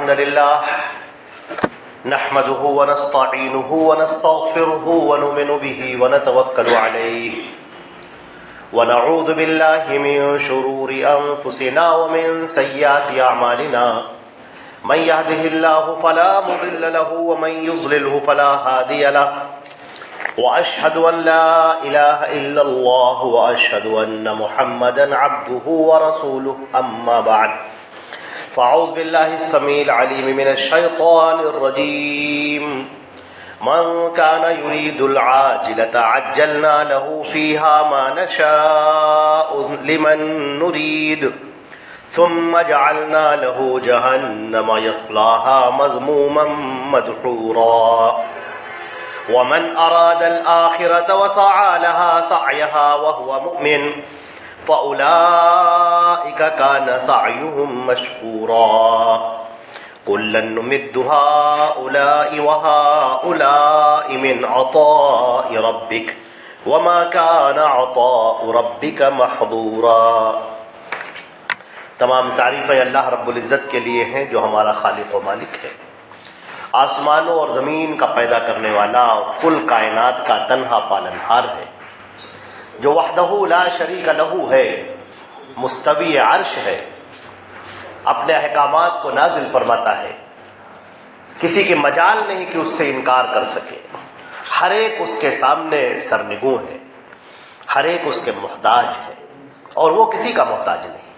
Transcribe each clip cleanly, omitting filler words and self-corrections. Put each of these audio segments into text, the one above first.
الحمد لله نحمده ونستعينه ونستغفره ونؤمن به ونتوكل عليه ونعوذ بالله من شرور أنفسنا ومن سيئات أعمالنا من يهده الله فلا مضل له ومن يضلله فلا هادي له وأشهد أن لا إله إلا الله وأشهد أن محمدا عبده ورسوله أما بعد فأعوذ بالله السميع العليم من الشيطان الرجيم من كان يريد العاجلة عجلنا له فيها ما نشاء لمن نريد ثم جعلنا له جهنم يصلاها مذموما مدحورا ومن أراد الآخرة وسعى لها سعيها وهو مؤمن فأولئك كان سعيهم مشكورا كلا نمد هؤلاء وهؤلاء من عطاء ربك وما كان عطاء ربك محظورا۔ تمام تعریفیں اللہ رب العزت کے لیے ہیں جو ہمارا خالق و مالک ہے، آسمانوں اور زمین کا پیدا کرنے والا اور کل کائنات کا تنہا پالنہار ہے، جو وحدہ لا شریک لہ ہے، مستوی عرش ہے، اپنے احکامات کو نازل فرماتا ہے، کسی کے مجال نہیں کہ اس سے انکار کر سکے، ہر ایک اس کے سامنے سرنگوں ہے، ہر ایک اس کے محتاج ہے اور وہ کسی کا محتاج نہیں۔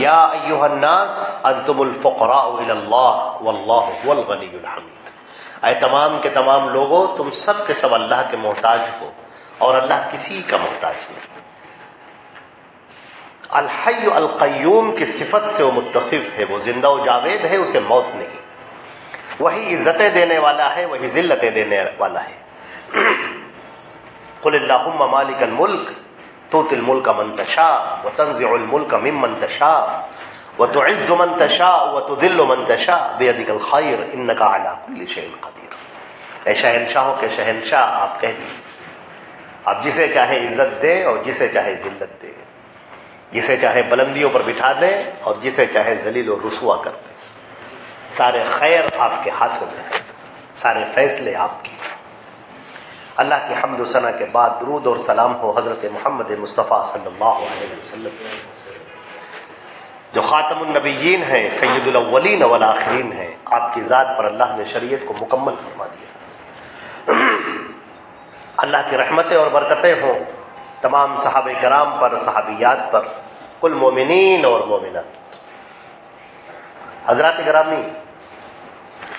یا ایھا الناس انتم الفقراء الی اللہ واللہ هو الغنی الحمید، اے تمام کے تمام لوگوں تم سب کے سب اللہ کے محتاج ہو اور اللہ کسی کا محتاج نہیں۔ الحی القیوم کی صفت سے وہ متصف ہے، وہ زندہ و جاوید ہے، اسے موت نہیں، وہی عزتیں دینے والا ہے، وہی ذلتیں دینے والا ہے۔ قل اللہم مالک الملک تؤتی الملک من تشاء وتنزع الملک ممن تشاء وتعز من تشاء وتذل من تشاء بیدک الخیر انک علی کل شیء قدیر۔ اے شہنشاہوں کے شہنشاہ آپ کہہ دیجیے، آپ جسے چاہے عزت دیں اور جسے چاہے ذلت دیں، جسے چاہے بلندیوں پر بٹھا دیں اور جسے چاہے ذلیل و رسوا کر دیں، سارے خیر آپ کے ہاتھوں میں ہیں، سارے فیصلے آپ کی۔ اللہ کی حمد و ثنا کے بعد درود اور سلام ہو حضرت محمد مصطفیٰ صلی اللہ علیہ وسلم، جو خاتم النبیین ہیں، سید الاولین والآخرین ہیں۔ آپ کی ذات پر اللہ نے شریعت کو مکمل فرما دیا۔ اللہ کی رحمتیں اور برکتیں ہوں تمام صحابہ کرام پر، صحابیات پر، کل مومنین اور مومنات۔ حضرات گرامی،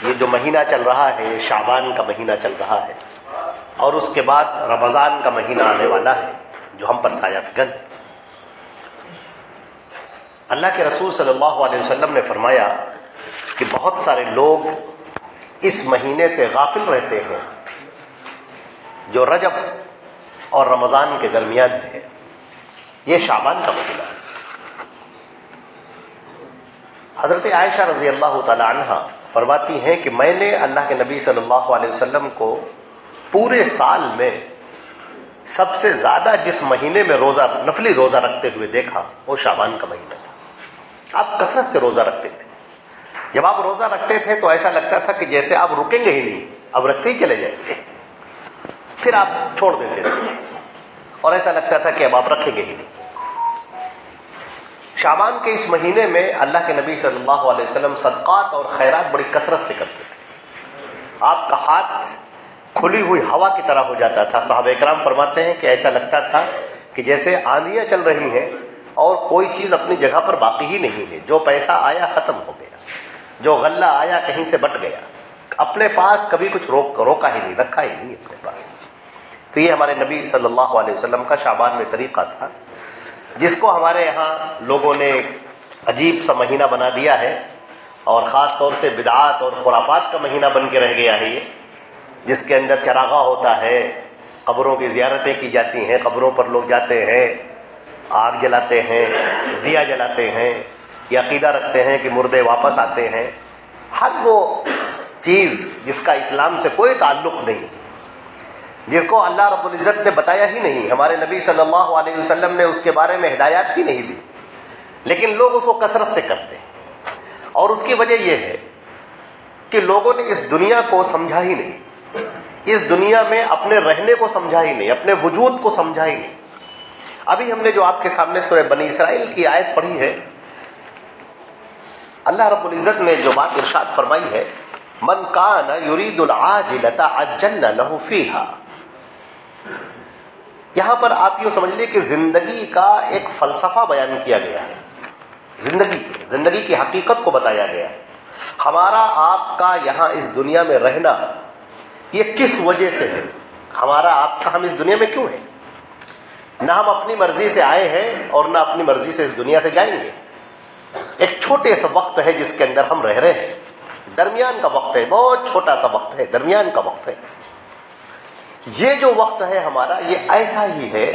یہ جو مہینہ چل رہا ہے، یہ شعبان کا مہینہ چل رہا ہے اور اس کے بعد رمضان کا مہینہ آنے والا ہے جو ہم پر سایہ فکن ہے۔ اللہ کے رسول صلی اللہ علیہ وسلم نے فرمایا کہ بہت سارے لوگ اس مہینے سے غافل رہتے ہیں جو رجب اور رمضان کے درمیان ہے، یہ شعبان کا مہینہ ہے۔ حضرت عائشہ رضی اللہ تعالی عنہ فرماتی ہیں کہ میں نے اللہ کے نبی صلی اللہ علیہ وسلم کو پورے سال میں سب سے زیادہ جس مہینے میں نفلی روزہ رکھتے ہوئے دیکھا وہ شعبان کا مہینہ تھا۔ آپ کثرت سے روزہ رکھتے تھے، جب آپ روزہ رکھتے تھے تو ایسا لگتا تھا کہ جیسے آپ رکیں گے ہی نہیں، اب رکھتے ہی چلے جائیں گے، پھر آپ چھوڑ دیتے تھے اور ایسا لگتا تھا کہ اب آپ رکھیں گے ہی نہیں۔ شعبان کے اس مہینے میں اللہ کے نبی صلی اللہ علیہ وسلم صدقات اور خیرات بڑی کثرت سے کرتے تھے، آپ کا ہاتھ کھلی ہوئی ہوا کی طرح ہو جاتا تھا۔ صحابہ کرام فرماتے ہیں کہ ایسا لگتا تھا کہ جیسے آندیاں چل رہی ہیں اور کوئی چیز اپنی جگہ پر باقی ہی نہیں ہے، جو پیسہ آیا ختم ہو گیا، جو غلہ آیا کہیں سے بٹ گیا، اپنے پاس کبھی کچھ روکا ہی نہیں، رکھا ہی نہیں اپنے پاس۔ تو یہ ہمارے نبی صلی اللہ علیہ وسلم کا شعبان میں طریقہ تھا، جس کو ہمارے یہاں لوگوں نے ایک عجیب سا مہینہ بنا دیا ہے اور خاص طور سے بدعات اور خرافات کا مہینہ بن کے رہ گیا ہے یہ، جس کے اندر چراغاں ہوتا ہے، قبروں کی زیارتیں کی جاتی ہیں، قبروں پر لوگ جاتے ہیں، آگ جلاتے ہیں، دیا جلاتے ہیں، یہ عقیدہ رکھتے ہیں کہ مردے واپس آتے ہیں۔ ہر وہ چیز جس کا اسلام سے کوئی تعلق نہیں، جس کو اللہ رب العزت نے بتایا ہی نہیں، ہمارے نبی صلی اللہ علیہ وسلم نے اس کے بارے میں ہدایات ہی نہیں دی، لیکن لوگ اس کو کثرت سے کرتے ہیں اور اس کی وجہ یہ ہے کہ لوگوں نے اس دنیا کو سمجھا ہی نہیں, اس دنیا میں اپنے رہنے کو سمجھا ہی نہیں, اپنے وجود کو سمجھا ہی نہیں. ابھی ہم نے جو آپ کے سامنے سورہ بنی اسرائیل کی آیت پڑھی ہے, اللہ رب العزت نے جو بات ارشاد فرمائی ہے, من کان یرید العاجلۃ عجلنا لہ فیہا. یہاں پر آپ یوں سمجھ لیں کہ زندگی کا ایک فلسفہ بیان کیا گیا ہے, زندگی کی حقیقت کو بتایا گیا ہے. ہمارا آپ کا یہاں اس دنیا میں رہنا یہ کس وجہ سے ہے, ہمارا آپ کا ہم اس دنیا میں کیوں ہیں. نہ ہم اپنی مرضی سے آئے ہیں اور نہ اپنی مرضی سے اس دنیا سے جائیں گے. ایک چھوٹے سا وقت ہے جس کے اندر ہم رہ رہے ہیں, درمیان کا وقت ہے, بہت چھوٹا سا وقت ہے, درمیان کا وقت ہے. یہ جو وقت ہے ہمارا یہ ایسا ہی ہے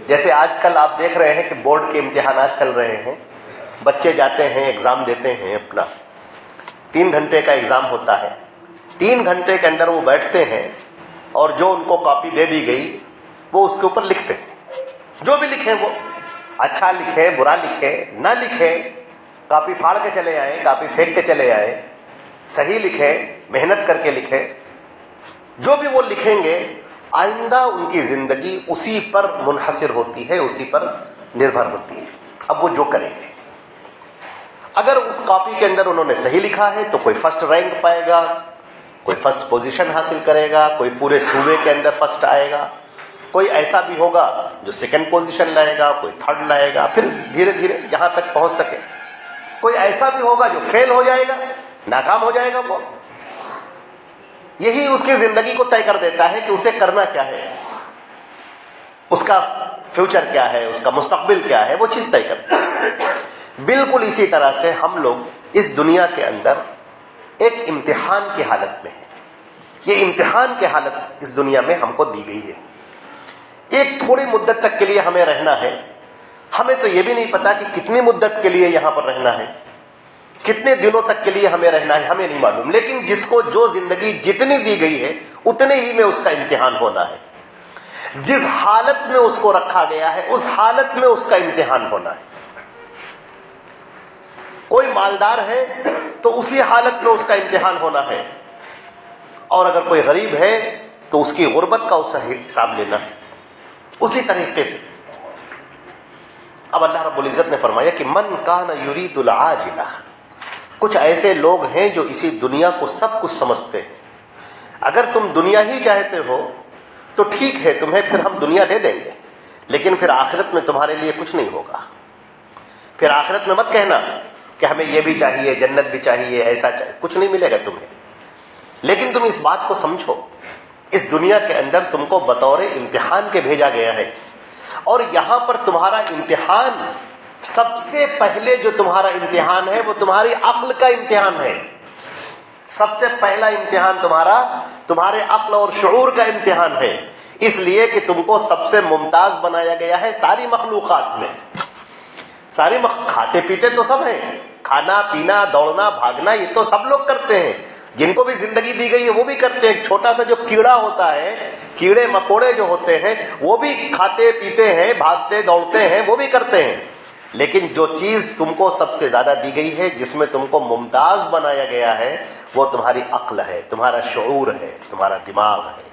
جیسے آج کل آپ دیکھ رہے ہیں کہ بورڈ کے امتحانات چل رہے ہیں, بچے جاتے ہیں ایگزام دیتے ہیں, اپنا 3 گھنٹے کا ایگزام ہوتا ہے. 3 گھنٹے کے اندر وہ بیٹھتے ہیں اور جو ان کو کاپی دے دی گئی وہ اس کے اوپر لکھتے ہیں. جو بھی لکھیں, وہ اچھا لکھیں برا لکھیں نہ لکھیں, کاپی پھاڑ کے چلے آئیں, کاپی پھینک کے چلے آئیں, صحیح لکھیں, محنت کر کے لکھیں, جو بھی وہ لکھیں گے آئندہ ان کی زندگی اسی پر منحصر ہوتی ہے, اسی پر نربھر ہوتی ہے. اب وہ جو کریں گے, اگر اس کاپی کے اندر انہوں نے صحیح لکھا ہے تو کوئی فرسٹ رینک پائے گا, کوئی فرسٹ پوزیشن حاصل کرے گا, کوئی پورے صوبے کے اندر فرسٹ آئے گا, کوئی ایسا بھی ہوگا جو سیکنڈ پوزیشن لائے گا, کوئی تھرڈ لائے گا, پھر دھیرے دھیرے جہاں تک پہنچ سکے. کوئی ایسا بھی ہوگا جو فیل ہو جائے گا, ناکام ہو جائے گا. وہ یہی اس کی زندگی کو طے کر دیتا ہے کہ اسے کرنا کیا ہے, اس کا فیوچر کیا ہے, اس کا مستقبل کیا ہے, وہ چیز طے کرتا ہے. بالکل اسی طرح سے ہم لوگ اس دنیا کے اندر ایک امتحان کی حالت میں ہیں. یہ امتحان کی حالت اس دنیا میں ہم کو دی گئی ہے. ایک تھوڑی مدت تک کے لیے ہمیں رہنا ہے. ہمیں تو یہ بھی نہیں پتا کہ کتنی مدت کے لیے یہاں پر رہنا ہے, کتنے دنوں تک کے لیے ہمیں رہنا ہے, ہمیں نہیں معلوم. لیکن جس کو جو زندگی جتنی دی گئی ہے اتنے ہی میں اس کا امتحان ہونا ہے. جس حالت میں اس کو رکھا گیا ہے اس حالت میں اس کا امتحان ہونا ہے. کوئی مالدار ہے تو اسی حالت میں اس کا امتحان ہونا ہے, اور اگر کوئی غریب ہے تو اس کی غربت کا اس کا حساب لینا ہے. اسی طریقے سے اب اللہ رب العزت نے فرمایا کہ من کان یرید العاجلہ. کچھ ایسے لوگ ہیں جو اسی دنیا کو سب کچھ سمجھتے ہیں. اگر تم دنیا ہی چاہتے ہو تو ٹھیک ہے, تمہیں پھر ہم دنیا دے دیں گے, لیکن پھر آخرت میں تمہارے لیے کچھ نہیں ہوگا. پھر آخرت میں مت کہنا کہ ہمیں یہ بھی چاہیے, جنت بھی چاہیے, ایسا چاہیے, کچھ نہیں ملے گا تمہیں. لیکن تم اس بات کو سمجھو, اس دنیا کے اندر تم کو بطور امتحان کے بھیجا گیا ہے, اور یہاں پر تمہارا امتحان, سب سے پہلے جو تمہارا امتحان ہے وہ تمہاری عقل کا امتحان ہے. سب سے پہلا امتحان تمہارے عقل اور شعور کا امتحان ہے. اس لیے کہ تم کو سب سے ممتاز بنایا گیا ہے ساری مخلوقات میں. کھاتے پیتے تو سب ہیں, کھانا پینا دوڑنا بھاگنا یہ تو سب لوگ کرتے ہیں. جن کو بھی زندگی دی گئی ہے وہ بھی کرتے ہیں. ایک چھوٹا سا جو کیڑا ہوتا ہے, کیڑے مکوڑے جو ہوتے ہیں وہ بھی کھاتے پیتے ہیں, بھاگتے دوڑتے ہیں, وہ بھی کرتے ہیں. لیکن جو چیز تم کو سب سے زیادہ دی گئی ہے, جس میں تم کو ممتاز بنایا گیا ہے, وہ تمہاری عقل ہے, تمہارا شعور ہے, تمہارا دماغ ہے.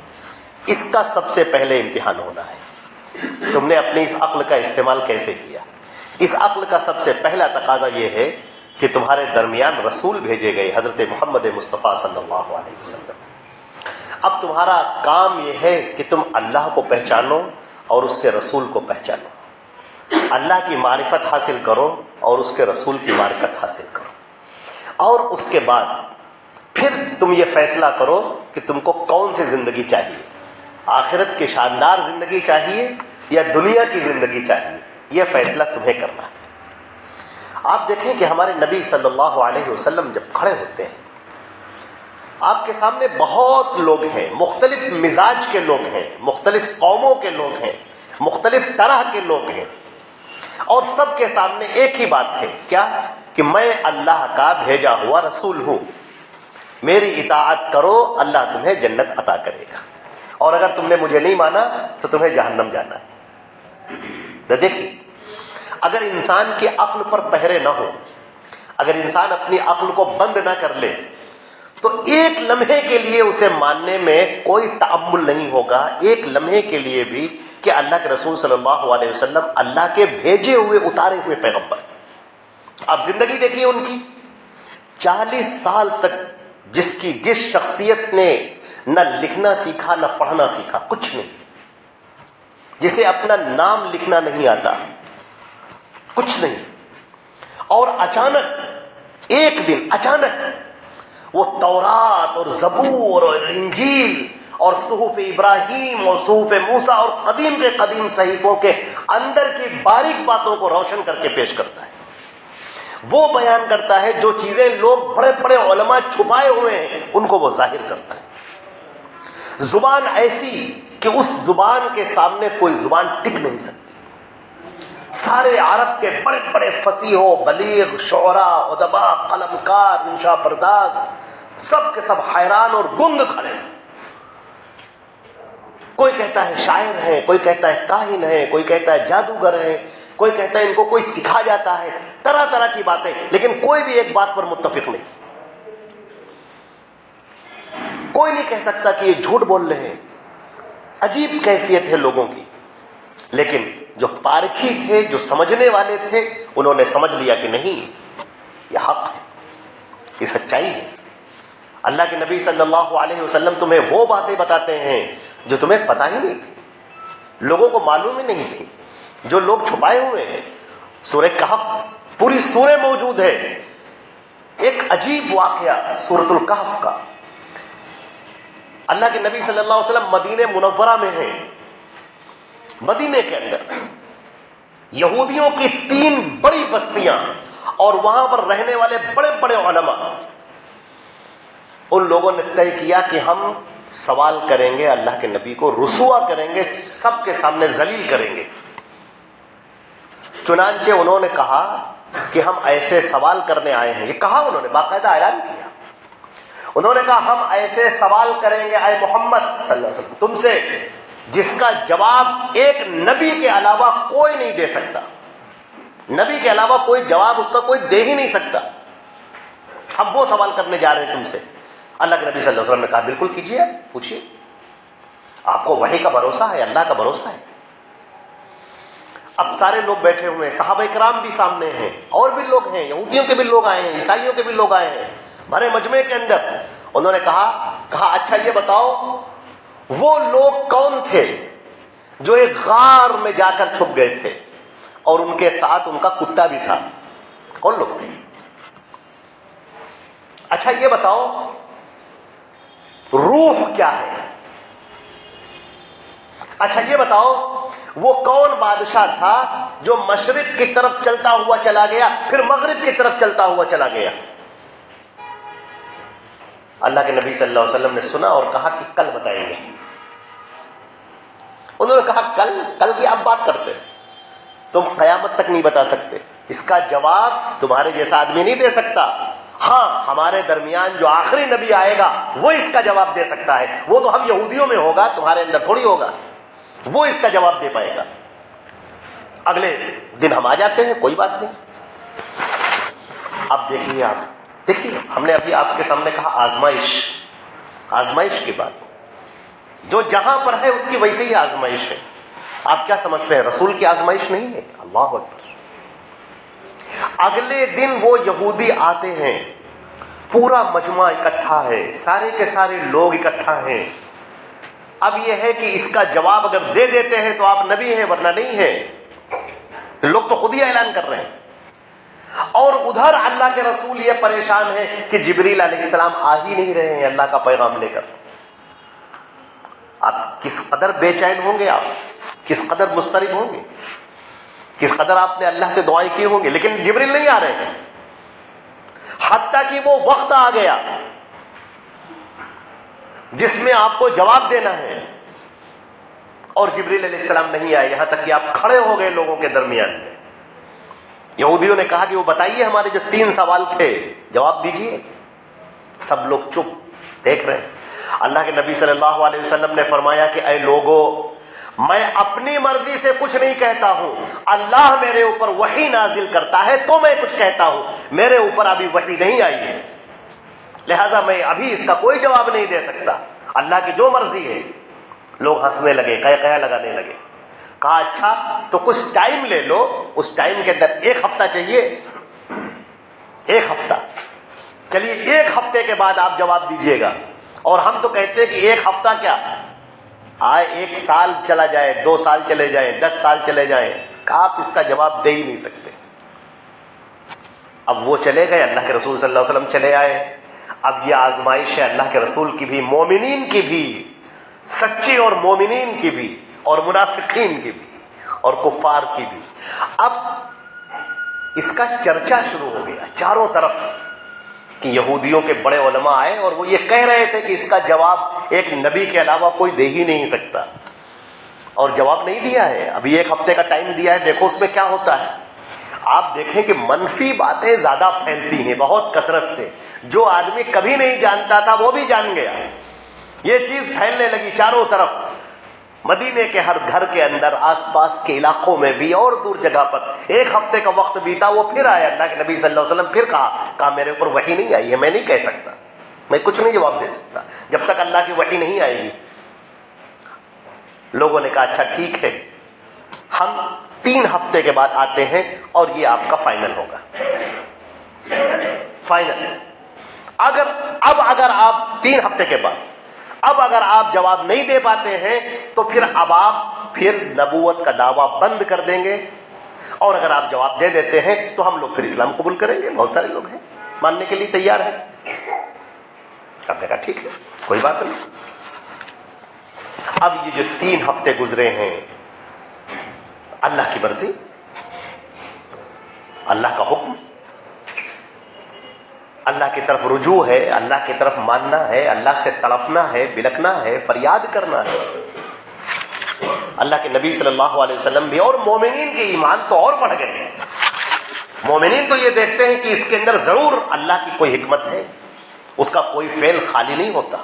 اس کا سب سے پہلے امتحان ہونا ہے. تم نے اپنی اس عقل کا استعمال کیسے کیا. اس عقل کا سب سے پہلا تقاضا یہ ہے کہ تمہارے درمیان رسول بھیجے گئے, حضرت محمد مصطفیٰ صلی اللہ علیہ وسلم. اب تمہارا کام یہ ہے کہ تم اللہ کو پہچانو اور اس کے رسول کو پہچانو. اللہ کی معرفت حاصل کرو اور اس کے رسول کی معرفت حاصل کرو, اور اس کے بعد پھر تم یہ فیصلہ کرو کہ تم کو کون سی زندگی چاہیے. آخرت کی شاندار زندگی چاہیے یا دنیا کی زندگی چاہیے, یہ فیصلہ تمہیں کرنا ہے. آپ دیکھیں کہ ہمارے نبی صلی اللہ علیہ وسلم جب کھڑے ہوتے ہیں, آپ کے سامنے بہت لوگ ہیں, مختلف مزاج کے لوگ ہیں, مختلف قوموں کے لوگ ہیں, مختلف طرح کے لوگ ہیں, اور سب کے سامنے ایک ہی بات ہے, کیا کہ میں اللہ کا بھیجا ہوا رسول ہوں, میری اطاعت کرو, اللہ تمہیں جنت عطا کرے گا, اور اگر تم نے مجھے نہیں مانا تو تمہیں جہنم جانا ہے. تو دیکھیے, اگر انسان کی عقل پر پہرے نہ ہو, اگر انسان اپنی عقل کو بند نہ کر لے تو ایک لمحے کے لیے اسے ماننے میں کوئی تأمل نہیں ہوگا، ایک لمحے کے لیے بھی، کہ اللہ کے رسول صلی اللہ علیہ وسلم اللہ کے بھیجے ہوئے اتارے ہوئے پیغمبر۔ آپ زندگی دیکھیے ان کی، 40 سال تک جس شخصیت نے نہ لکھنا سیکھا نہ پڑھنا سیکھا، کچھ نہیں، جسے اپنا نام لکھنا نہیں آتا، کچھ نہیں، اور اچانک ایک دن اچانک وہ تورات اور زبور اور انجیل اور صحف ابراہیم اور صحف موسیٰ اور قدیم کے قدیم صحیفوں کے اندر کی باریک باتوں کو روشن کر کے پیش کرتا ہے۔ وہ بیان کرتا ہے جو چیزیں لوگ بڑے بڑے علماء چھپائے ہوئے ہیں، ان کو وہ ظاہر کرتا ہے۔ زبان ایسی کہ اس زبان کے سامنے کوئی زبان ٹک نہیں سکتی۔ سارے عرب کے بڑے بڑے فصیح، بلیغ، شعراء، ادباء، قلمکار، انشاء پرداز، سب کے سب حیران اور گنگ کھڑے ہیں۔ کوئی کہتا ہے شاعر ہیں، کوئی کہتا ہے کاہن ہیں، کوئی کہتا ہے جادوگر ہیں، کوئی کہتا ہے ان کو کوئی سکھا جاتا ہے، طرح طرح کی باتیں، لیکن کوئی بھی ایک بات پر متفق نہیں۔ کوئی نہیں کہہ سکتا کہ یہ جھوٹ بول رہے ہیں۔ عجیب کیفیت ہے لوگوں کی، لیکن جو پارکھی تھے، جو سمجھنے والے تھے، انہوں نے سمجھ لیا کہ نہیں، یہ حق ہے، یہ سچائی ہے۔ اللہ کے نبی صلی اللہ علیہ وسلم تمہیں وہ باتیں بتاتے ہیں جو تمہیں پتہ ہی نہیں تھی، لوگوں کو معلوم ہی نہیں تھی، جو لوگ چھپائے ہوئے ہیں۔ سورہ کہف، پوری سورہ موجود ہے۔ ایک عجیب واقعہ سورۃ الکہف کا۔ اللہ کے نبی صلی اللہ علیہ وسلم مدینہ منورہ میں ہیں۔ مدینے کے اندر یہودیوں کی 3 بڑی بستیاں اور وہاں پر رہنے والے بڑے بڑے علماء، ان لوگوں نے طے کیا کہ ہم سوال کریں گے، اللہ کے نبی کو رسوا کریں گے، سب کے سامنے ذلیل کریں گے۔ چنانچہ انہوں نے کہا کہ ہم ایسے سوال کرنے آئے ہیں، یہ کہا انہوں نے، باقاعدہ اعلان کیا۔ انہوں نے کہا ہم ایسے سوال کریں گے اے محمد صلی اللہ علیہ وسلم تم سے، جس کا جواب ایک نبی کے علاوہ کوئی نہیں دے سکتا، نبی کے علاوہ کوئی جواب اس کا کوئی دے ہی نہیں سکتا۔ ہم وہ سوال کرنے جا رہے ہیں تم سے۔ اللہ کے نبی صلی اللہ علیہ وسلم نے کہا بالکل کیجیے، پوچھیے، آپ کو وحی کا بھروسہ ہے، اللہ کا بھروسہ ہے۔ اب سارے لوگ بیٹھے ہوئے ہیں، صحابہ کرام بھی سامنے ہیں، اور بھی لوگ ہیں، یہودیوں کے بھی لوگ آئے ہیں، عیسائیوں کے بھی لوگ آئے ہیں، بھرے مجمع کے اندر۔ انہوں نے کہا اچھا یہ بتاؤ وہ لوگ کون تھے جو ایک غار میں جا کر چھپ گئے تھے اور ان کے ساتھ ان کا کتا بھی تھا، کون لوگ تھے؟ اچھا یہ بتاؤ روح کیا ہے؟ اچھا یہ بتاؤ وہ کون بادشاہ تھا جو مشرق کی طرف چلتا ہوا چلا گیا پھر مغرب کی طرف چلتا ہوا چلا گیا؟ اللہ کے نبی صلی اللہ علیہ وسلم نے سنا اور کہا کہ کل بتائیں گے۔ انہوں نے کہا کل کی آپ بات کرتے، تم قیامت تک نہیں بتا سکتے، اس کا جواب تمہارے جیسا آدمی نہیں دے سکتا۔ ہاں ہمارے درمیان جو آخری نبی آئے گا وہ اس کا جواب دے سکتا ہے، وہ تو ہم یہودیوں میں ہوگا، تمہارے اندر تھوڑی ہوگا، وہ اس کا جواب دے پائے گا۔ اگلے دن ہم آ جاتے ہیں، کوئی بات نہیں۔ اب دیکھیے دیکھیے ہم نے ابھی آپ کے سامنے کہا آزمائش کی بات، جو جہاں پر ہے اس کی ویسے ہی آزمائش ہے۔ آپ کیا سمجھتے ہیں رسول کی آزمائش نہیں ہے؟ اللہ اکبر۔ اگلے دن وہ یہودی آتے ہیں، پورا مجمع اکٹھا ہے، سارے کے سارے لوگ اکٹھا ہیں۔ اب یہ ہے کہ اس کا جواب اگر دے دیتے ہیں تو آپ نبی ہیں، ورنہ نہیں ہے۔ لوگ تو خود ہی اعلان کر رہے ہیں، اور ادھر اللہ کے رسول یہ پریشان ہے کہ جبریل علیہ السلام آ ہی نہیں رہے ہیں اللہ کا پیغام لے کر۔ آپ کس قدر بے چین ہوں گے، آپ کس قدر مضطرب ہوں گے، کس قدر آپ نے اللہ سے دعائیں کی ہوں گے، لیکن جبریل نہیں آ رہے ہیں۔ حتیٰ کہ وہ وقت آ گیا جس میں آپ کو جواب دینا ہے اور جبریل علیہ السلام نہیں آئے، یہاں تک کہ آپ کھڑے ہو گئے لوگوں کے درمیان میں۔ یہودیوں نے کہا کہ وہ بتائیے ہمارے جو 3 سوال تھے جواب دیجیے۔ سب لوگ چپ دیکھ رہے ہیں۔ اللہ کے نبی صلی اللہ علیہ وسلم نے فرمایا کہ اے لوگو، میں اپنی مرضی سے کچھ نہیں کہتا ہوں، اللہ میرے اوپر وحی نازل کرتا ہے تو میں کچھ کہتا ہوں، میرے اوپر ابھی وحی نہیں آئی ہے، لہذا میں ابھی اس کا کوئی جواب نہیں دے سکتا، اللہ کی جو مرضی ہے۔ لوگ ہنسنے لگے، قہقہہ لگانے لگے۔ کہا اچھا تو کچھ ٹائم لے لو، اس ٹائم کے اندر 1 ہفتہ چاہیے، 1 ہفتہ، چلیے 1 ہفتے کے بعد آپ جواب دیجئے گا۔ اور ہم تو کہتے ہیں کہ 1 ہفتہ کیا، آئے 1 سال چلا جائے، 2 سال چلے جائیں، 10 سال چلے جائیں، آپ اس کا جواب دے ہی نہیں سکتے۔ اب وہ چلے گئے، اللہ کے رسول صلی اللہ علیہ وسلم چلے آئے۔ اب یہ آزمائش ہے اللہ کے رسول کی بھی، مومنین کی بھی، سچے اور مومنین کی بھی، اور منافقین کی بھی، اور کفار کی بھی۔ اب اس کا چرچا شروع ہو گیا چاروں طرف کہ یہودیوں کے بڑے علماء آئے اور وہ یہ کہہ رہے تھے کہ اس کا جواب ایک نبی کے علاوہ کوئی دے ہی نہیں سکتا، اور جواب نہیں دیا ہے، ابھی 1 ہفتے کا ٹائم دیا ہے، دیکھو اس میں کیا ہوتا ہے۔ آپ دیکھیں کہ منفی باتیں زیادہ پھیلتی ہیں بہت کثرت سے، جو آدمی کبھی نہیں جانتا تھا وہ بھی جان گیا، یہ چیز پھیلنے لگی چاروں طرف، مدینے کے ہر گھر کے اندر، آس پاس کے علاقوں میں بھی اور دور جگہ پر۔ 1 ہفتے کا وقت بیتا، وہ پھر آیا اللہ کے نبی صلی اللہ علیہ وسلم، پھر کہا میرے اوپر وحی نہیں آئی ہے، میں نہیں کہہ سکتا، میں کچھ نہیں جواب دے سکتا جب تک اللہ کی وحی نہیں آئے گی۔ لوگوں نے کہا اچھا ٹھیک ہے، ہم 3 ہفتے کے بعد آتے ہیں اور یہ آپ کا فائنل ہوگا، فائنل۔ اگر آپ 3 ہفتے کے بعد اگر آپ جواب نہیں دے پاتے ہیں تو پھر اب آپ پھر نبوت کا دعویٰ بند کر دیں گے، اور اگر آپ جواب دے دیتے ہیں تو ہم لوگ پھر اسلام قبول کریں گے، بہت سارے لوگ ہیں ماننے کے لیے تیار ہیں۔ آپ نے کہا ٹھیک ہے، کوئی بات نہیں۔ اب یہ جو 3 ہفتے گزرے ہیں، اللہ کی مرضی، اللہ کا حکم، اللہ کی طرف رجوع ہے، اللہ کی طرف ماننا ہے، اللہ سے تڑپنا ہے، بلکنا ہے، فریاد کرنا ہے۔ اللہ کے نبی صلی اللہ علیہ وسلم بھی، اور مومنین کے ایمان تو اور بڑھ گئے ہیں۔ مومنین تو یہ دیکھتے ہیں کہ اس کے اندر ضرور اللہ کی کوئی حکمت ہے، اس کا کوئی فعل خالی نہیں ہوتا۔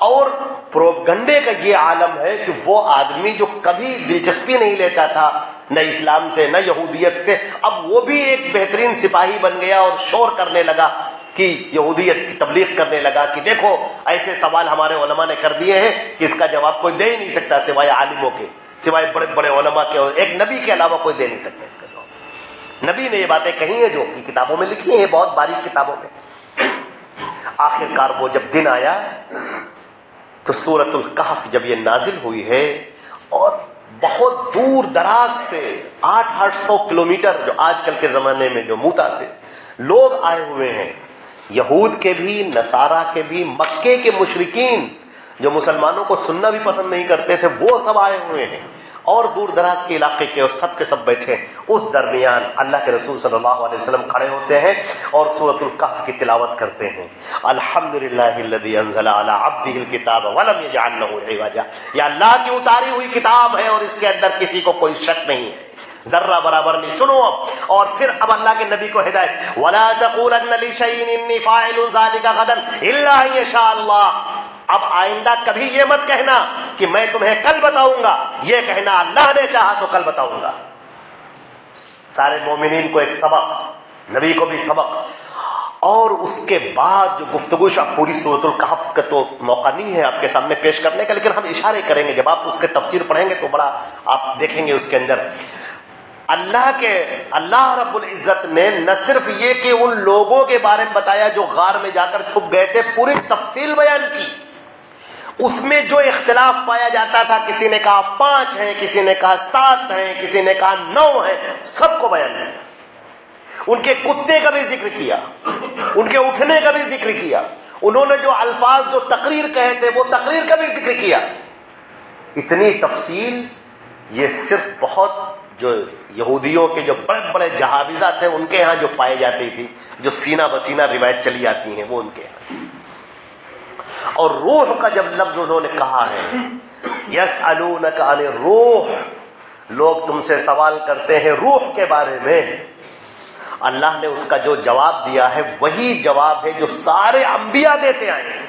اور پروپگنڈے کا یہ عالم ہے کہ وہ آدمی جو کبھی دلچسپی نہیں لیتا تھا نہ اسلام سے نہ یہودیت سے، اب وہ بھی ایک بہترین سپاہی بن گیا اور شور کرنے لگا کہ یہودیت کی تبلیغ کرنے لگا کہ دیکھو ایسے سوال ہمارے علماء نے کر دیے ہیں کہ اس کا جواب کوئی دے ہی نہیں سکتا سوائے عالموں کے، سوائے بڑے بڑے علماء کے، اور ایک نبی کے علاوہ کوئی دے نہیں سکتا اس کا جواب۔ نبی نے یہ باتیں کہی ہیں جو کہ کتابوں میں لکھی ہیں، بہت باریک کتابوں میں۔ آخرکار وہ جب دن آیا تو سورۃ الکہف جب یہ نازل ہوئی ہے، اور بہت دور دراز سے 800 کلومیٹر، جو آج کل کے زمانے میں جو موتا سے لوگ آئے ہوئے ہیں، یہود کے بھی، نصارہ کے بھی، مکے کے مشرکین جو مسلمانوں کو سننا بھی پسند نہیں کرتے تھے، وہ سب آئے ہوئے ہیں، اور دور دراز کے علاقے کے، اور سب کے سب بیٹھے۔ اس درمیان اللہ کے رسول صلی اللہ علیہ وسلم کھڑے ہوتے ہیں اور سورۃ الکہف کی تلاوت کرتے ہیں۔ الحمدللہ الذی انزل علی عبدہ الکتاب ولم یجعل لہ عوجا، یہ اللہ کی اتاری ہوئی کتاب ہے اور اس کے اندر کسی کو کوئی شک نہیں ہے، ذرہ برابر نہیں۔ سنو اب، اور پھر اب اللہ کے نبی کو ہدایت، ولا تقولن لشیء انی فاعل ذلک غدا الا ان یشاء اللہ، اب آئندہ کبھی یہ مت کہنا کہ میں تمہیں کل بتاؤں گا، یہ کہنا اللہ نے چاہا تو کل بتاؤں گا۔ سارے مومنین کو ایک سبق، نبی کو بھی سبق۔ اور اس کے بعد جو گفتگو شاہ، پوری سورۃ الکہف کا تو موقع نہیں ہے آپ کے سامنے پیش کرنے کا، لیکن ہم اشارے کریں گے، جب آپ اس کے تفسیر پڑھیں گے تو بڑا آپ دیکھیں گے اس کے اندر اللہ رب العزت نے نہ صرف یہ کہ ان لوگوں کے بارے میں بتایا جو غار میں جا کر چھپ گئے تھے، پوری تفصیل بیان کی۔ اس میں جو اختلاف پایا جاتا تھا، کسی نے کہا 5 ہیں، کسی نے کہا 7 ہیں، کسی نے کہا 9 ہیں، سب کو بیان کیا۔ ان کے کتے کا بھی ذکر کیا، ان کے اٹھنے کا بھی ذکر کیا، انہوں نے جو الفاظ جو تقریر کہے تھے وہ تقریر کا بھی ذکر کیا۔ اتنی تفصیل، یہ صرف بہت جو یہودیوں کے جو بڑے بڑے جہابذہ تھے ان کے ہاں جو پائی جاتی تھی، جو سینہ بسینہ روایت چلی آتی ہیں، وہ ان کے ہاں۔ اور روح کا جب لفظ انہوں نے کہا ہے، یسألونک عن الروح، لوگ تم سے سوال کرتے ہیں روح کے بارے میں، اللہ نے اس کا جو جواب دیا ہے وہی جواب ہے جو سارے انبیاء دیتے آئے ہیں،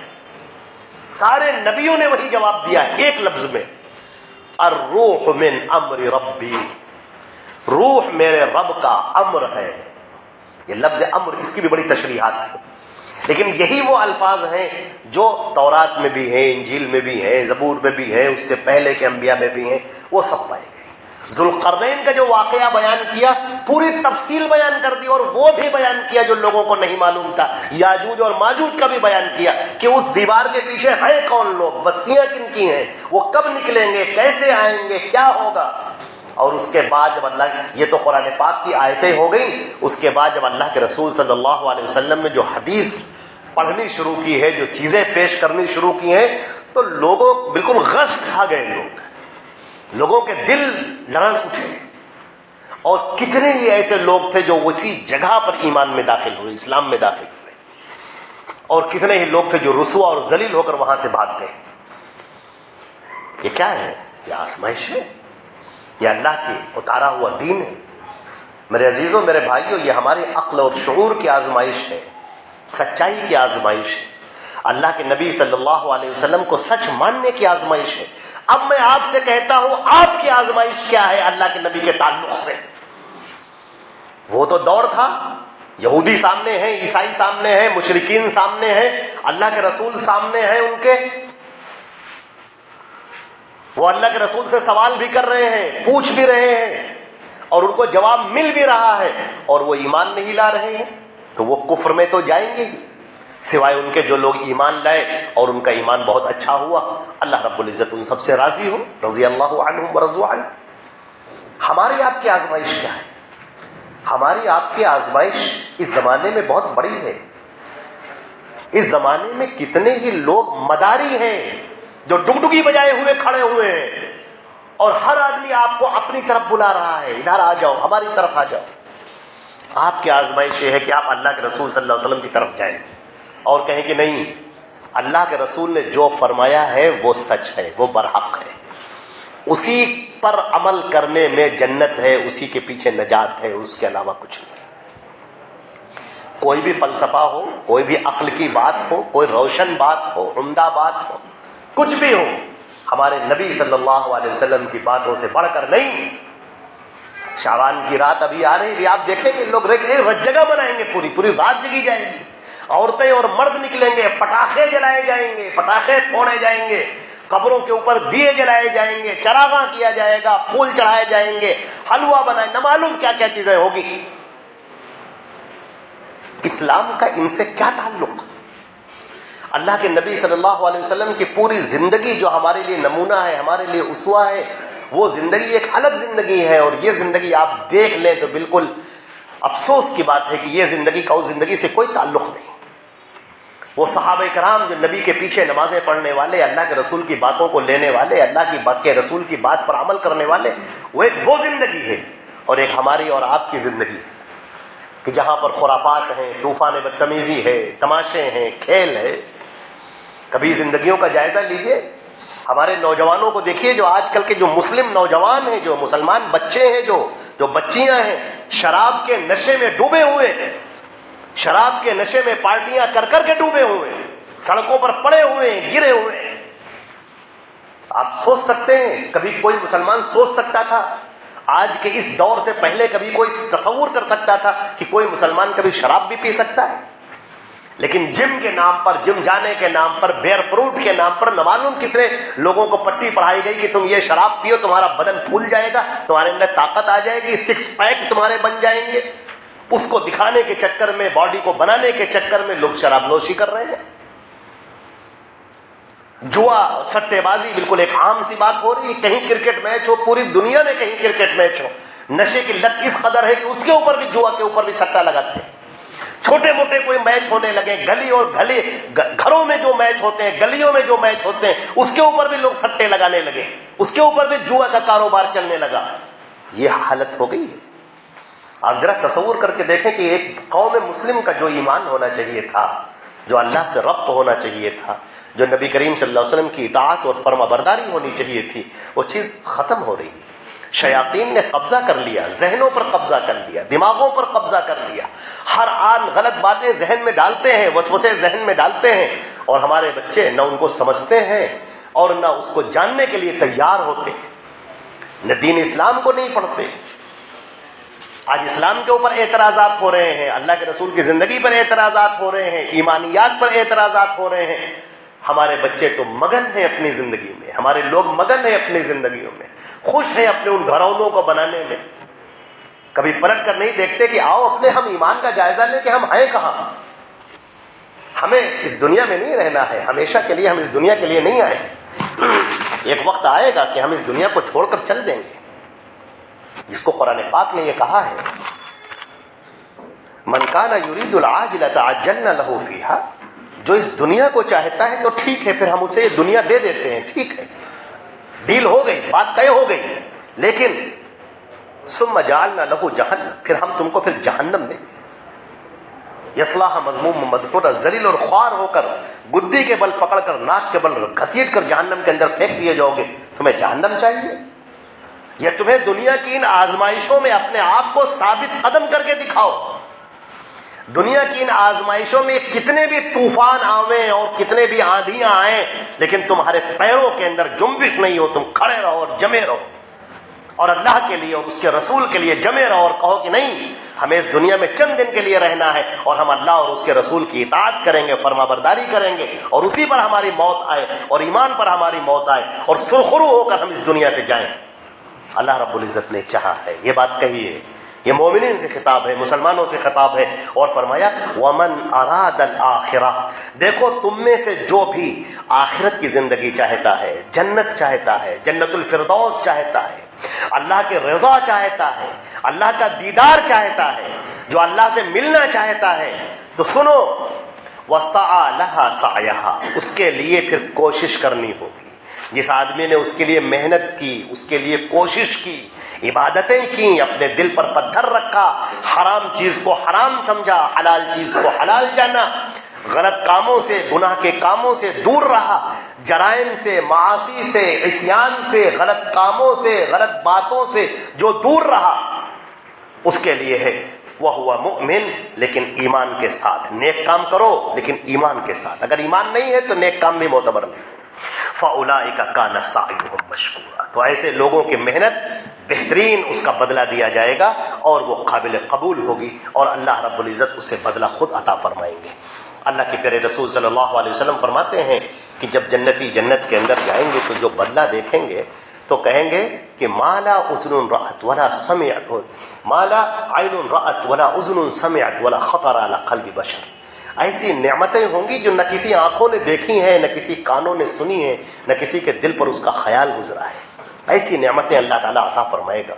سارے نبیوں نے وہی جواب دیا ہے ایک لفظ میں، الروح من امر ربی، روح میرے رب کا امر ہے. یہ لفظ امر اس کی بھی بڑی تشریحات ہے، لیکن یہی وہ الفاظ ہیں جو تورات میں بھی ہیں، انجیل میں بھی ہیں، زبور میں بھی ہیں، اس سے پہلے کے انبیاء میں بھی ہیں، وہ سب پائے گئے. ذوالقرنین کا جو واقعہ بیان کیا پوری تفصیل بیان کر دی، اور وہ بھی بیان کیا جو لوگوں کو نہیں معلوم تھا. یاجوج اور ماجوج کا بھی بیان کیا کہ اس دیوار کے پیچھے ہیں کون لوگ، بستیاں کن کی ہیں، وہ کب نکلیں گے، کیسے آئیں گے، کیا ہوگا. اور اس کے بعد جب اللہ، یہ تو قرآن پاک کی آیتیں ہو گئیں، اس کے بعد جب اللہ کے رسول صلی اللہ علیہ وسلم نے جو حدیث پڑھنی شروع کی ہے، جو چیزیں پیش کرنی شروع کی ہیں، تو لوگوں بالکل غش کھا گئے. لوگوں کے دل لرز اٹھے، اور کتنے ہی ایسے لوگ تھے جو اسی جگہ پر ایمان میں داخل ہوئے، اسلام میں داخل ہوئے، اور کتنے ہی لوگ تھے جو رسوا اور ذلیل ہو کر وہاں سے بھاگ گئے. یہ کیا ہے؟ یہ آزمائش ہے، یہ اللہ کی اتارا ہوا دین ہے. میرے عزیزوں، میرے بھائیوں، یہ ہمارے عقل اور شعور کی آزمائش ہے، سچائی کی آزمائش ہے، اللہ کے نبی صلی اللہ علیہ وسلم کو سچ ماننے کی آزمائش ہے. اب میں آپ سے کہتا ہوں، آپ کی آزمائش کیا ہے اللہ کے نبی کے تعلق سے؟ وہ تو دور تھا، یہودی سامنے ہیں، عیسائی سامنے ہیں، مشرکین سامنے ہیں، اللہ کے رسول سامنے ہیں ان کے، وہ اللہ کے رسول سے سوال بھی کر رہے ہیں، پوچھ بھی رہے ہیں، اور ان کو جواب مل بھی رہا ہے، اور وہ ایمان نہیں لا رہے ہیں، تو وہ کفر میں تو جائیں گے ہی، سوائے ان کے جو لوگ ایمان لائے اور ان کا ایمان بہت اچھا ہوا. اللہ رب العزت ان سب سے راضی ہو، رضی اللہ عنہم ورضوا عنہ. ہماری آپ کی آزمائش کیا ہے؟ ہماری آپ کی آزمائش اس زمانے میں بہت بڑی ہے. اس زمانے میں کتنے ہی لوگ مداری ہیں جو ڈگڈگی بجائے ہوئے کھڑے ہوئے ہیں، اور ہر آدمی آپ کو اپنی طرف بلا رہا ہے، ادھر آ جاؤ، ہماری طرف آ جاؤ. آپ کی آزمائش یہ ہے کہ آپ اللہ کے رسول صلی اللہ علیہ وسلم کی طرف جائیں اور کہیں کہ نہیں، اللہ کے رسول نے جو فرمایا ہے وہ سچ ہے، وہ برحق ہے، اسی پر عمل کرنے میں جنت ہے، اسی کے پیچھے نجات ہے، اس کے علاوہ کچھ نہیں. کوئی بھی فلسفہ ہو، کوئی بھی عقل کی بات ہو، کوئی روشن بات ہو، عمدہ بات ہو، کچھ بھی ہو، ہمارے نبی صلی اللہ علیہ وسلم کی باتوں سے بڑھ کر نہیں. شعبان کی رات ابھی آ رہی ہے، آپ دیکھیں گے لوگ رت جگہ منائیں گے، پوری پوری رات جگی جائے گی، عورتیں اور مرد نکلیں گے، پٹاخے جلائے جائیں گے، پٹاخے پھوڑے جائیں گے، قبروں کے اوپر دیے جلائے جائیں گے، چراغاں کیا جائے گا، پھول چڑھائے جائیں گے، حلوہ بنائے، نہ معلوم کیا کیا چیزیں ہوگی. اسلام کا ان سے کیا تعلق؟ اللہ کے نبی صلی اللہ علیہ وسلم کی پوری زندگی جو ہمارے لیے نمونہ ہے، ہمارے لیے اسوہ ہے، وہ زندگی ایک الگ زندگی ہے، اور یہ زندگی آپ دیکھ لیں تو بالکل افسوس کی بات ہے کہ یہ زندگی کا اس زندگی سے کوئی تعلق نہیں. وہ صحابہ کرام جو نبی کے پیچھے نمازیں پڑھنے والے، اللہ کے رسول کی باتوں کو لینے والے، اللہ کے رسول کی بات پر عمل کرنے والے، وہ زندگی ہے، اور ایک ہماری اور آپ کی زندگی کہ جہاں پر خرافات ہیں، طوفان بدتمیزی ہے، تماشے ہیں، کھیل ہے. کبھی زندگیوں کا جائزہ لیجئے. ہمارے نوجوانوں کو دیکھیے، جو آج کل کے جو مسلم نوجوان ہیں، جو مسلمان بچے ہیں، جو بچیاں ہیں، شراب کے نشے میں ڈوبے ہوئے ہیں، شراب کے نشے میں پارٹیاں کر کر کے ڈوبے ہوئے ہیں، سڑکوں پر پڑے ہوئے ہیں، گرے ہوئے ہیں. آپ سوچ سکتے ہیں کبھی کوئی مسلمان سوچ سکتا تھا؟ آج کے اس دور سے پہلے کبھی کوئی تصور کر سکتا تھا کہ کوئی مسلمان کبھی شراب بھی پی سکتا ہے؟ لیکن جم کے نام پر، جم جانے کے نام پر، بیئر فروٹ کے نام پر نہ معلوم کتنے لوگوں کو پٹی پڑھائی گئی کہ تم یہ شراب پیو، تمہارا بدن پھول جائے گا، تمہارے اندر طاقت آ جائے گی، سکس پیک تمہارے بن جائیں گے. اس کو دکھانے کے چکر میں، باڈی کو بنانے کے چکر میں لوگ شراب نوشی کر رہے ہیں. جوا، سٹے بازی بالکل ایک عام سی بات ہو رہی ہے. کہیں کرکٹ میچ ہو، پوری دنیا میں کہیں کرکٹ میچ ہو، نشے کی لت اس قدر ہے کہ اس کے اوپر بھی، جوا کے اوپر بھی سٹا لگاتے ہیں. چھوٹے موٹے کوئی میچ ہونے لگے، گلی اور گھروں میں جو میچ ہوتے ہیں، گلیوں میں جو میچ ہوتے ہیں، اس کے اوپر بھی لوگ سٹے لگانے لگے، اس کے اوپر بھی جوا کا کاروبار چلنے لگا. یہ حالت ہو گئی ہے. آپ ذرا تصور کر کے دیکھیں کہ ایک قوم مسلم کا جو ایمان ہونا چاہیے تھا، جو اللہ سے ربط ہونا چاہیے تھا، جو نبی کریم صلی اللہ علیہ وسلم کی اطاعت اور فرما برداری ہونی چاہیے تھی، وہ چیز ختم ہو رہی ہے. شیاطین نے قبضہ کر لیا، ذہنوں پر قبضہ کر لیا، دماغوں پر قبضہ کر لیا. ہر آن غلط باتیں ذہن میں ڈالتے ہیں، وسوسے ذہن میں ڈالتے ہیں، اور ہمارے بچے نہ ان کو سمجھتے ہیں اور نہ اس کو جاننے کے لیے تیار ہوتے ہیں. نہ دین اسلام کو نہیں پڑھتے. آج اسلام کے اوپر اعتراضات ہو رہے ہیں, اللہ کے رسول کی زندگی پر اعتراضات ہو رہے ہیں, ایمانیات پر اعتراضات ہو رہے ہیں. ہمارے بچے تو مگن ہیں اپنی زندگی میں, ہمارے لوگ مگن ہیں اپنی زندگیوں میں, خوش ہیں اپنے ان گھرونوں کو بنانے میں. کبھی پلٹ کر نہیں دیکھتے کہ آؤ اپنے ہم ایمان کا جائزہ لیں کہ ہم ہیں کہاں. ہمیں اس دنیا میں نہیں رہنا ہے, ہمیشہ کے لیے ہم اس دنیا کے لیے نہیں آئے. ایک وقت آئے گا کہ ہم اس دنیا کو چھوڑ کر چل دیں گے, جس کو قرآن پاک نے یہ کہا ہے, من کان یرید العاجلۃ عجلنا لہ فیہا, جو اس دنیا کو چاہتا ہے تو ٹھیک ہے, پھر ہم اسے دنیا دے دیتے ہیں, ٹھیک ہے, ڈیل ہو گئی, بات طے ہو گئی. لیکن ثم جعلنا لہ جہنم, پھر ہم تم کو پھر جہنم دیں گے. یصلاھا مذموما مدحورا, ذلیل اور خوار ہو کر, گدی کے بل پکڑ کر, ناک کے بل گھسیٹ کر جہنم کے اندر پھینک دیے جاؤ گے. تمہیں جہنم چاہیے یا تمہیں دنیا کی ان آزمائشوں میں اپنے آپ کو ثابت قدم کر کے دکھاؤ. دنیا کی ان آزمائشوں میں کتنے بھی طوفان آویں اور کتنے بھی آندھیاں آئیں, لیکن تمہارے پیروں کے اندر جنبش نہیں ہو, تم کھڑے رہو اور جمے رہو, اور اللہ کے لیے اور اس کے رسول کے لیے جمے رہو, اور کہو کہ نہیں, ہمیں اس دنیا میں چند دن کے لیے رہنا ہے, اور ہم اللہ اور اس کے رسول کی اطاعت کریں گے, فرما برداری کریں گے, اور اسی پر ہماری موت آئے اور ایمان پر ہماری موت آئے, اور سرخرو ہو کر ہم اس دنیا سے جائیں. اللہ رب العزت نے چاہا ہے, یہ بات کہی ہے. یہ مومنین سے خطاب ہے, مسلمانوں سے خطاب ہے, اور فرمایا ومن اراد الآخرہ, دیکھو تم میں سے جو بھی آخرت کی زندگی چاہتا ہے, جنت چاہتا ہے, جنت الفردوس چاہتا ہے, اللہ کے رضا چاہتا ہے, اللہ کا دیدار چاہتا ہے, جو اللہ سے ملنا چاہتا ہے, تو سنو, وسعی لہا سعیہا, اس کے لیے پھر کوشش کرنی ہوگی. جس آدمی نے اس کے لیے محنت کی, اس کے لیے کوشش کی, عبادتیں کی, اپنے دل پر پتھر رکھا, حرام چیز کو حرام سمجھا, حلال چیز کو حلال جانا, غلط کاموں سے, گناہ کے کاموں سے دور رہا, جرائم سے, معاصی سے, عصیان سے, غلط کاموں سے, غلط باتوں سے جو دور رہا, اس کے لیے ہے وَهُوَ مُؤْمِن, لیکن ایمان کے ساتھ. نیک کام کرو لیکن ایمان کے ساتھ. اگر ایمان نہیں ہے تو نیک کام بھی معتبر نہیں. فَأُولَٰئِكَ كَانَ سَعْيُهُمْ مَشْكُورًا, تو ایسے لوگوں کی محنت بہترین اس کا بدلہ دیا جائے گا, اور وہ قابل قبول ہوگی, اور اللہ رب العزت اسے بدلہ خود عطا فرمائیں گے. اللہ کے پیارے رسول صلی اللہ علیہ وسلم فرماتے ہیں کہ جب جنتی جنت کے اندر جائیں گے تو جو بدلہ دیکھیں گے تو کہیں گے کہ مالا اذن رأت ولا سمعت, مالا عین رأت ولا اذن سمعت ولا خطر علی قلب بشر. ایسی نعمتیں ہوں گی جو نہ کسی آنکھوں نے دیکھی ہیں, نہ کسی کانوں نے سنی ہیں, نہ کسی کے دل پر اس کا خیال گزرا ہے. ایسی نعمتیں اللہ تعالیٰ عطا فرمائے گا.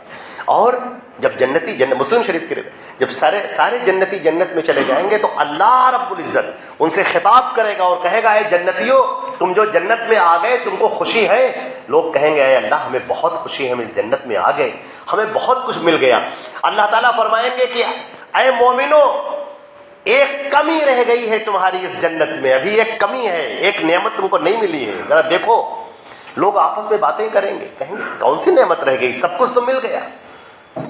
اور جب جنتی جنت, مسلم شریف کی روایت, جب سارے جنتی جنت میں چلے جائیں گے تو اللہ رب العزت ان سے خطاب کرے گا اور کہے گا اے جنتیوں, تم جو جنت میں آ گئے تم کو خوشی ہے؟ لوگ کہیں گے اے اللہ ہمیں بہت خوشی ہے, ہم اس جنت میں آ گئے, ہمیں بہت کچھ مل گیا. اللہ تعالیٰ فرمائیں گے کہ اے مومنو, ایک کمی رہ گئی ہے تمہاری اس جنت میں, ابھی ایک کمی ہے, ایک نعمت تم کو نہیں ملی ہے, ذرا دیکھو. لوگ آپس میں باتیں کریں گے, کہیں گے کون سی نعمت رہ گئی, سب کچھ تو مل گیا.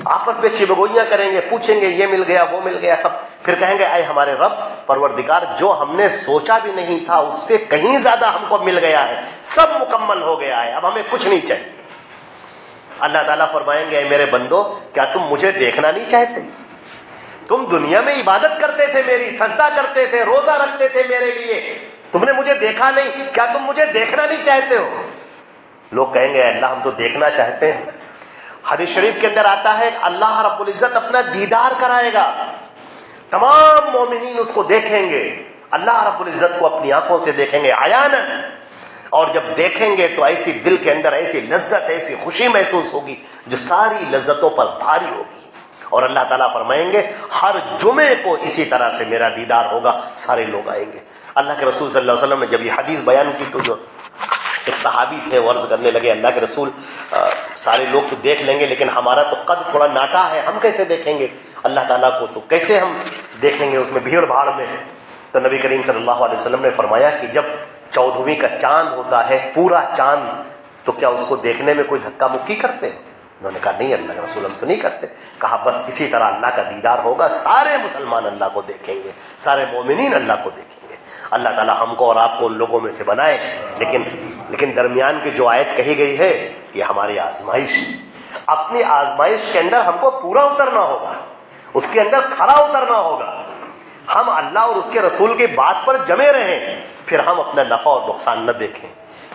آپس میں چبگوئیاں کریں گے, پوچھیں گے یہ مل گیا وہ مل گیا سب. پھر کہیں گے اے ہمارے رب پروردگار, جو ہم نے سوچا بھی نہیں تھا اس سے کہیں زیادہ ہم کو مل گیا ہے, سب مکمل ہو گیا ہے, اب ہمیں کچھ نہیں چاہیے. اللہ تعالیٰ فرمائیں گے اے میرے بندو, کیا تم مجھے دیکھنا نہیں چاہتے؟ تم دنیا میں عبادت کرتے تھے میری, سجدہ کرتے تھے, روزہ رکھتے تھے میرے لیے, تم نے مجھے دیکھا نہیں, کیا تم مجھے دیکھنا نہیں چاہتے ہو؟ لوگ کہیں گے اللہ ہم تو دیکھنا چاہتے ہیں. حدیث شریف کے اندر آتا ہے اللہ رب العزت اپنا دیدار کرائے گا, تمام مومنین اس کو دیکھیں گے, اللہ رب العزت کو اپنی آنکھوں سے دیکھیں گے عیاناً. اور جب دیکھیں گے تو ایسی دل کے اندر ایسی لذت, ایسی خوشی محسوس ہوگی جو ساری لذتوں پر بھاری ہوگی. اور اللہ تعالیٰ فرمائیں گے ہر جمعے کو اسی طرح سے میرا دیدار ہوگا, سارے لوگ آئیں گے. اللہ کے رسول صلی اللہ علیہ وسلم نے جب یہ حدیث بیان کی تو جو ایک صحابی تھے وہ عرض کرنے لگے اللہ کے رسول, سارے لوگ تو دیکھ لیں گے لیکن ہمارا تو قد تھوڑا ناٹا ہے, ہم کیسے دیکھیں گے اللہ تعالیٰ کو, تو کیسے ہم دیکھیں گے اس میں بھیڑ بھاڑ میں. تو نبی کریم صلی اللہ علیہ وسلم نے فرمایا کہ جب 14ویں کا چاند ہوتا ہے, پورا چاند, تو کیا اس کو دیکھنے میں کوئی دھکا مکی کرتے ہیں؟ انہوں نے کہا نہیں اللہ کے رسول ہم تو نہیں کرتے. کہا بس اسی طرح اللہ کا دیدار ہوگا, سارے مسلمان اللہ کو دیکھیں گے, سارے مومنین اللہ کو دیکھیں گے. اللہ تعالیٰ ہم کو اور آپ کو ان لوگوں میں سے بنائے. لیکن درمیان کی جو آیت کہی گئی ہے یہ ہماری آزمائش ہے. اپنی آزمائش کے اندر ہم کو پورا اترنا ہوگا، اس کے اندر کھڑا اترنا ہوگا. ہم اللہ اور اس کے رسول کی بات پر جمے رہیں، پھر ہم اپنا نفع اور نقصان نہ دیکھیں،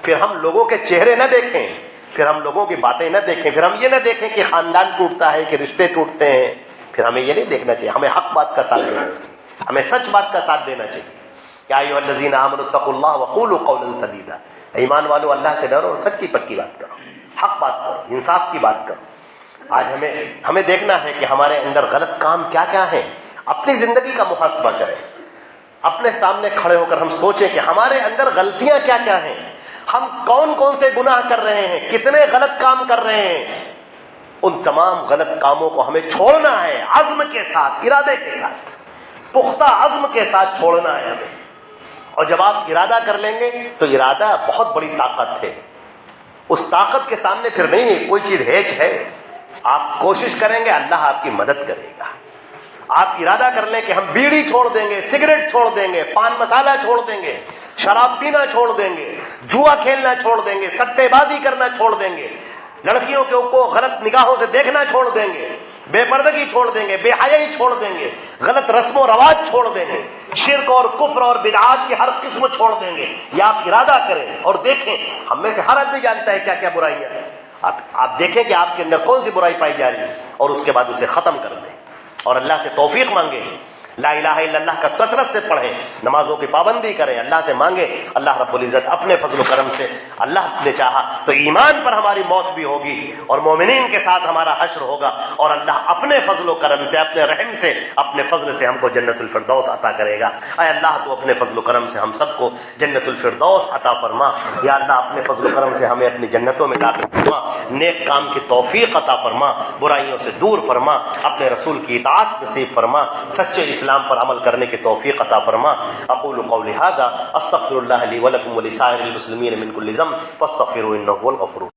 پھر ہم لوگوں کے چہرے نہ دیکھیں، پھر ہم لوگوں کی باتیں نہ دیکھیں، پھر ہم یہ نہ دیکھیں کہ خاندان ٹوٹتا ہے کہ رشتے ٹوٹتے ہیں. پھر ہمیں یہ نہیں دیکھنا چاہیے، ہمیں حق بات کا ساتھ دینا چاہیے، ہمیں سچ بات کا ساتھ دینا چاہیے. یا ایھا الذین آمنوا اتقوا اللہ وقولوا قولا سدیدا، ایمان والو اللہ سے ڈرو اور سچی پکی بات کرو، حق بات کرو، انصاف کی بات کرو. آج ہمیں دیکھنا ہے کہ ہمارے اندر غلط کام کیا کیا ہیں. اپنی زندگی کا محاسبہ کریں، اپنے سامنے کھڑے ہو کر ہم سوچیں کہ ہمارے اندر غلطیاں کیا کیا ہیں، ہم کون کون سے گناہ کر رہے ہیں، کتنے غلط کام کر رہے ہیں. ان تمام غلط کاموں کو ہمیں چھوڑنا ہے، عزم کے ساتھ، ارادے کے ساتھ، پختہ عزم کے ساتھ چھوڑنا ہے ہمیں. اور جب آپ ارادہ کر لیں گے تو ارادہ بہت بڑی طاقت ہے. اس طاقت کے سامنے پھر نہیں کوئی چیز ہیچ ہے. آپ کوشش کریں گے، اللہ آپ کی مدد کرے گا. آپ ارادہ کر لیں کہ ہم بیڑی چھوڑ دیں گے، سگریٹ چھوڑ دیں گے، پان مسالہ چھوڑ دیں گے، شراب پینا چھوڑ دیں گے، جوا کھیلنا چھوڑ دیں گے، سٹے بازی کرنا چھوڑ دیں گے، لڑکیوں کو غلط نگاہوں سے دیکھنا چھوڑ دیں گے، بے پردگی چھوڑ دیں گے، بے حیائی چھوڑ دیں گے، غلط رسم و رواج چھوڑ دیں گے، شرک اور کفر اور بدعات کی ہر قسم چھوڑ دیں گے. یہ آپ ارادہ کریں اور دیکھیں. ہم میں سے ہر آدمی جانتا ہے کیا کیا برائیاں ہیں. آپ دیکھیں کہ آپ کے اندر کون سی برائی پائی جا رہی ہے اور اس کے بعد اسے ختم کر دیں اور اللہ سے توفیق مانگیں. لا الہ الا اللہ کا کثرت سے پڑھیں، نمازوں کی پابندی کریں، اللہ سے مانگیں. اللہ رب العزت اپنے فضل و کرم سے، اللہ نے چاہا تو ایمان پر ہماری موت بھی ہوگی اور مومنین کے ساتھ ہمارا حشر ہوگا، اور اللہ اپنے فضل و کرم سے، اپنے رحم سے، اپنے فضل سے ہم کو جنت الفردوس عطا کرے گا. اے اللہ تو اپنے فضل و کرم سے ہم سب کو جنت الفردوس عطا فرما. یا اللہ اپنے فضل و کرم سے ہمیں اپنی جنتوں میں داخل فرما، نیک کام کی توفیق عطا فرما، برائیوں سے دور فرما، اپنے رسول کی اطاعت نصیب فرما، سچے اسلام پر عمل کرنے کی توفیق عطا فرما. اقول قولی ھذا استغفر اللہ لی ولکم ولسائر المسلمین من کل ذنب فاستغفروہ انہ هو الغفور